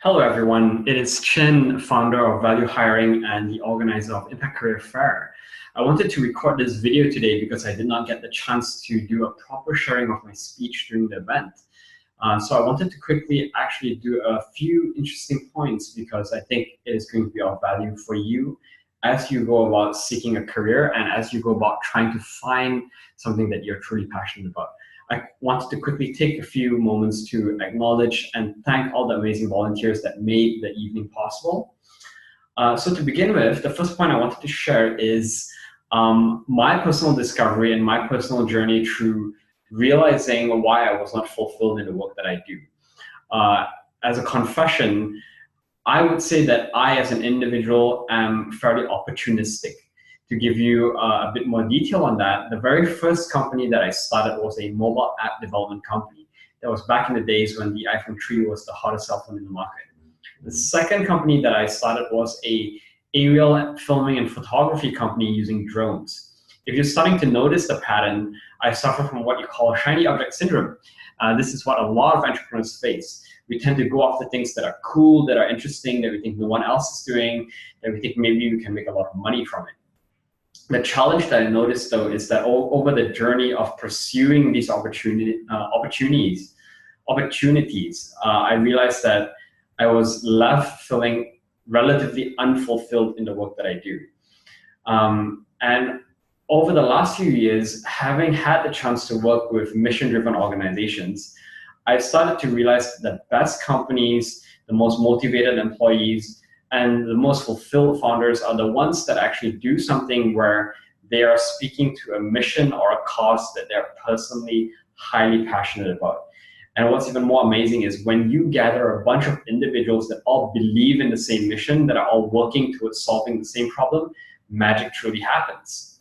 Hello, everyone. It is Chin, founder of ValueHiring and the organizer of Impact Career Fair. I wanted to record this video today because I did not get the chance to do a proper sharing of my speech during the event. So I wanted to quickly actually do a few interesting points because I think it is going to be of value for you as you go about seeking a career and as you go about trying to find something that you're truly passionate about. I wanted to quickly take a few moments to acknowledge and thank all the amazing volunteers that made the evening possible. So to begin with, the first point I wanted to share is my personal discovery and my personal journey through realizing why I was not fulfilled in the work that I do. As a confession, I would say that I, as an individual, am fairly opportunistic. To give you a bit more detail on that, the very first company that I started was a mobile app development company. That was back in the days when the iPhone 3 was the hottest cell phone in the market. The second company that I started was a aerial filming and photography company using drones. If you're starting to notice the pattern, I suffer from what you call shiny object syndrome. This is what a lot of entrepreneurs face. We tend to go after things that are cool, that are interesting, that we think no one else is doing, that we think maybe we can make a lot of money from it. The challenge that I noticed, though, is that over the journey of pursuing these opportunities, I realized that I was left feeling relatively unfulfilled in the work that I do. And over the last few years, having had the chance to work with mission-driven organizations, I've started to realize that the best companies, the most motivated employees, and the most fulfilled founders are the ones that actually do something where they are speaking to a mission or a cause that they're personally highly passionate about. And what's even more amazing is when you gather a bunch of individuals that all believe in the same mission, that are all working towards solving the same problem, magic truly happens.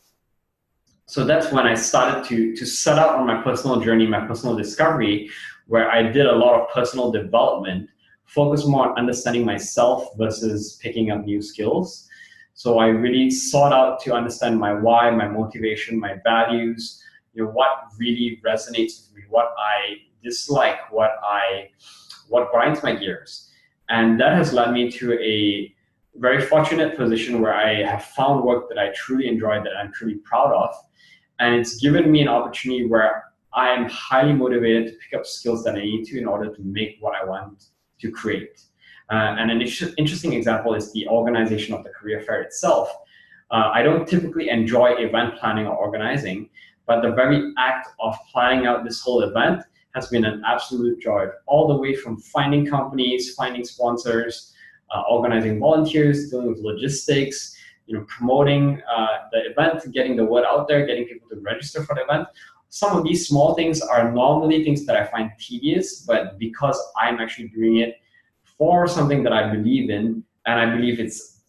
So that's when I started to set out on my personal journey, my personal discovery, where I did a lot of personal development, focus more on understanding myself versus picking up new skills. So I really sought out to understand my why, my motivation, my values, what really resonates with me, what I dislike, what grinds my gears. And that has led me to a very fortunate position where I have found work that I truly enjoy, that I'm truly proud of. And it's given me an opportunity where I am highly motivated to pick up skills that I need to in order to make what I want to create. And an interesting example is the organization of the career fair itself. I don't typically enjoy event planning or organizing, but the very act of planning out this whole event has been an absolute joy, all the way from finding companies, finding sponsors, organizing volunteers, dealing with logistics, promoting the event, getting the word out there, getting people to register for the event. Some of these small things are normally things that I find tedious, but because I'm actually doing it for something that I believe in, and I believe it's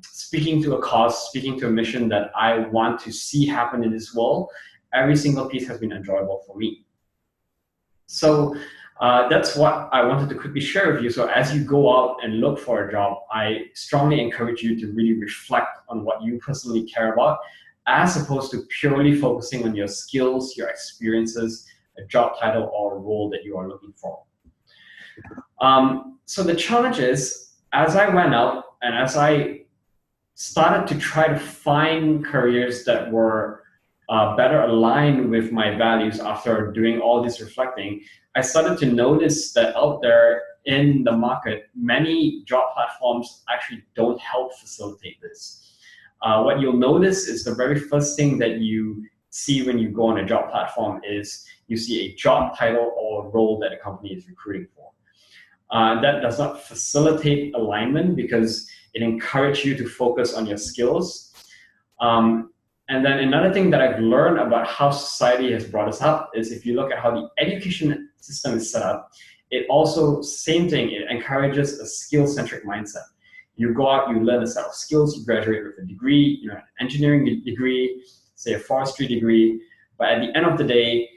speaking to a cause, speaking to a mission that I want to see happen in this world, every single piece has been enjoyable for me. So that's what I wanted to quickly share with you. So as you go out and look for a job, I strongly encourage you to really reflect on what you personally care about, as opposed to purely focusing on your skills, your experiences, a job title, or a role that you are looking for. So the challenge is, as I went out and as I started to try to find careers that were better aligned with my values after doing all this reflecting, I started to notice that out there in the market, many job platforms actually don't help facilitate this. What you'll notice is the very first thing that you see when you go on a job platform is you see a job title or role that a company is recruiting for. That does not facilitate alignment because it encourages you to focus on your skills. And then another thing that I've learned about how society has brought us up is if you look at how the education system is set up, it also, same thing, it encourages a skill-centric mindset. You go out, you learn a set of skills, you graduate with a degree, an engineering degree, say a forestry degree, but at the end of the day,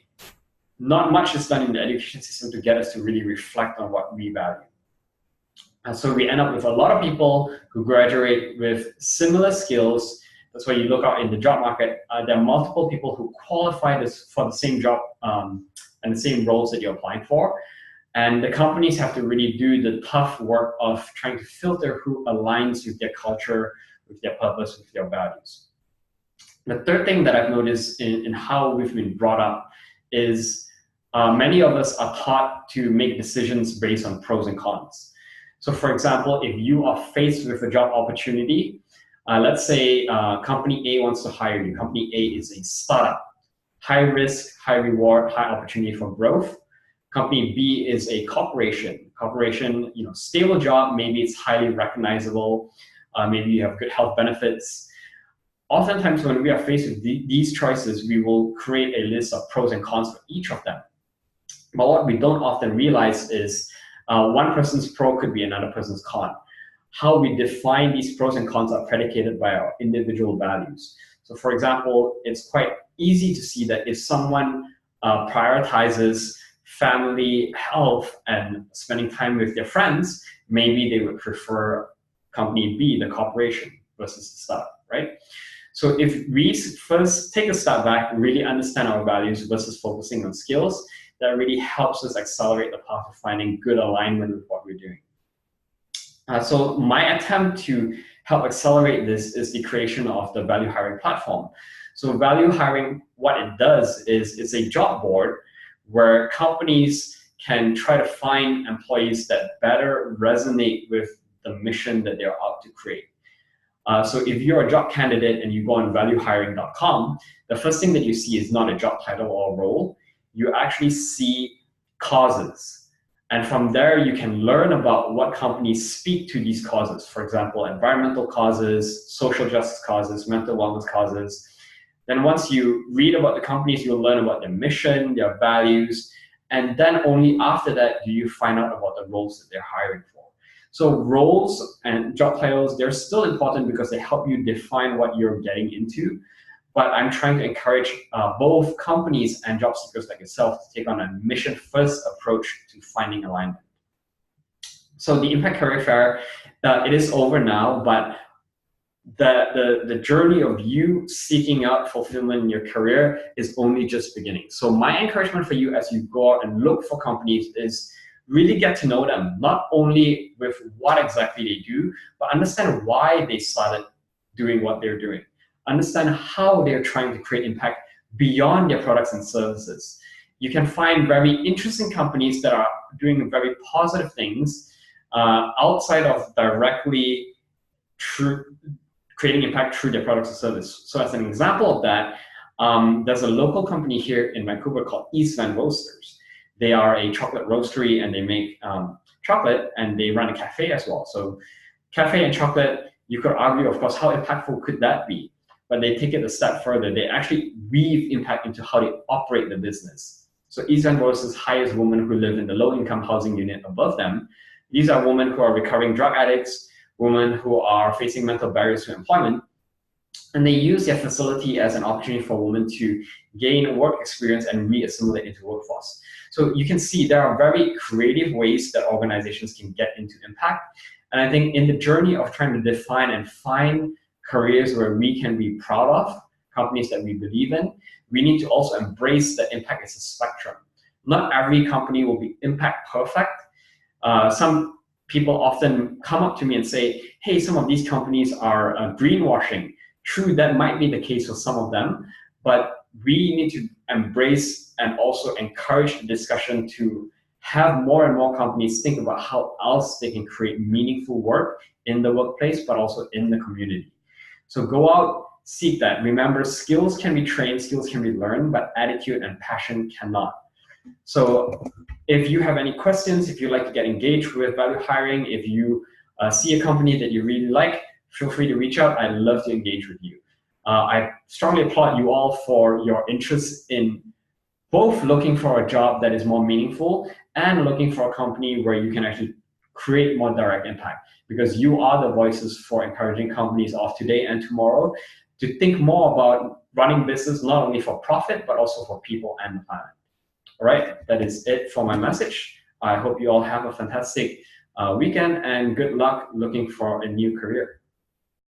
not much is done in the education system to get us to really reflect on what we value. And so we end up with a lot of people who graduate with similar skills. That's why you look out in the job market, there are multiple people who qualify for the same job and the same roles that you're applying for. And the companies have to really do the tough work of trying to filter who aligns with their culture, with their purpose, with their values. The third thing that I've noticed in how we've been brought up is many of us are taught to make decisions based on pros and cons. So for example, if you are faced with a job opportunity, let's say company A wants to hire you. Company A is a startup, high risk, high reward, high opportunity for growth. Company B is a corporation. Corporation, stable job, maybe it's highly recognizable, maybe you have good health benefits. Oftentimes when we are faced with these choices, we will create a list of pros and cons for each of them. But what we don't often realize is one person's pro could be another person's con. How we define these pros and cons are predicated by our individual values. So for example, it's quite easy to see that if someone prioritizes family, health, and spending time with their friends, maybe they would prefer company B, the corporation, versus the startup, right? So if we first take a step back, really understand our values versus focusing on skills, that really helps us accelerate the path of finding good alignment with what we're doing. So my attempt to help accelerate this is the creation of the ValueHiring platform. So ValueHiring, what it does is it's a job board where companies can try to find employees that better resonate with the mission that they're out to create. So if you're a job candidate and you go on ValueHiring.com, the first thing that you see is not a job title or role. You actually see causes. And from there, you can learn about what companies speak to these causes. For example, environmental causes, social justice causes, mental wellness causes. Then once you read about the companies, you'll learn about their mission, their values, and then only after that do you find out about the roles that they're hiring for. So roles and job titles, they're still important because they help you define what you're getting into. But I'm trying to encourage both companies and job seekers like yourself to take on a mission-first approach to finding alignment. So the Impact Career Fair, it is over now, but the journey of you seeking out fulfillment in your career is only just beginning. So my encouragement for you as you go out and look for companies is really get to know them, not only with what exactly they do, but understand why they started doing what they're doing. Understand how they're trying to create impact beyond their products and services. You can find very interesting companies that are doing very positive things outside of directly creating impact through their products and service. So as an example of that, there's a local company here in Vancouver called East Van Roasters. They are a chocolate roastery and they make chocolate and they run a cafe as well. So cafe and chocolate, you could argue, of course, how impactful could that be? But they take it a step further. They actually weave impact into how they operate the business. So East Van Roasters hires women who live in the low-income housing unit above them. These are women who are recovering drug addicts, women who are facing mental barriers to employment, and they use their facility as an opportunity for women to gain work experience and re-assimilate into workforce. So you can see there are very creative ways that organizations can get into impact. And I think in the journey of trying to define and find careers where we can be proud of, companies that we believe in, we need to also embrace that impact as a spectrum. Not every company will be impact perfect. Some people often come up to me and say, hey, some of these companies are greenwashing. True, that might be the case for some of them, but we need to embrace and also encourage the discussion to have more and more companies think about how else they can create meaningful work in the workplace, but also in the community. So go out, seek that. Remember, skills can be trained, skills can be learned, but attitude and passion cannot. So if you have any questions, if you'd like to get engaged with ValueHiring, if you see a company that you really like, feel free to reach out. I'd love to engage with you. I strongly applaud you all for your interest in both looking for a job that is more meaningful and looking for a company where you can actually create more direct impact, because you are the voices for encouraging companies of today and tomorrow to think more about running business not only for profit, but also for people and the planet. All right, that is it for my message. I hope you all have a fantastic weekend and good luck looking for a new career.